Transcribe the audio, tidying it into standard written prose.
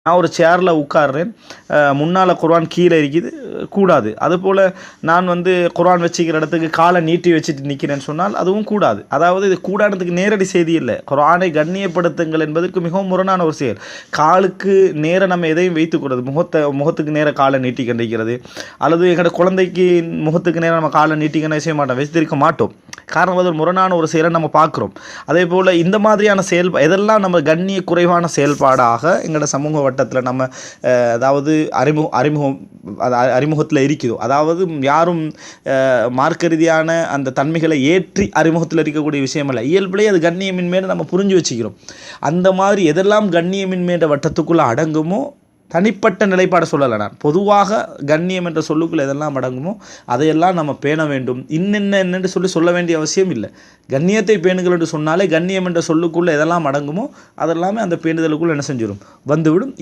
நான் ஒரு சேரில் உட்கார்றேன், முன்னால் குர்ஆன் கீழே இருக்குது, கூடாது. அதுபோல் நான் குர்ஆன் வச்சுக்கிற இடத்துக்கு காலை நீட்டி வச்சுட்டு நிற்கிறேன்னு சொன்னால் அதுவும் கூடாது. அதாவது இது கூடானதுக்கு நேரடி செய்தி இல்லை. குர்ஆனை கண்ணியப்படுத்துங்கள் என்பதற்கு மிகவும் முரணான ஒரு செயல். காலுக்கு நேர நம்ம எதையும் வைத்துக்கூடாது. முகத்துக்கு நேர காலை நீட்டி கண்டிக்கிறது, அல்லது எங்களோட குழந்தைக்கு முகத்துக்கு நேரம் நம்ம காலை நீட்டி கண்ட செய்ய மாட்டோம், வைத்திருக்க மாட்டோம். காரணம் அது முரணான ஒரு செயலை நம்ம பார்க்குறோம். அதே போல் இந்த மாதிரியான எதெல்லாம் நம்ம கண்ணிய குறைவான செயல்பாடாக எங்களோட சமூக வட்டத்தில் நம்ம அதாவது அறிமுகத்தில் இருக்குதோ, அதாவது யாரும் மார்க்க ரீதியான அந்த தன்மைகளை ஏற்றி அறிமுகத்தில் இருக்கக்கூடிய விஷயம் அல்ல, இயல்பிலேயே அது கண்ணியமின்மையை நம்ம புரிஞ்சு வச்சுக்கிறோம். அந்த மாதிரி எதெல்லாம் கண்ணியமின்மைன்ற வட்டத்துக்குள்ளே அடங்குமோ, தனிப்பட்ட நிலைப்பாடை சொல்லலை, நான் பொதுவாக கண்ணியம் என்ற சொல்லுக்குள்ளே எதெல்லாம் அடங்குமோ அதையெல்லாம் நம்ம பேண வேண்டும். என்னென்று சொல்ல வேண்டிய அவசியம் இல்லை. கண்ணியத்தை பேணுங்கள் என்று சொன்னாலே கண்ணியம் என்ற சொல்லுக்குள்ளே எதெல்லாம் அடங்குமோ அதெல்லாமே அந்த பேணுதலுக்குள்ளே என்ன செஞ்சிடும், வந்துவிடும்.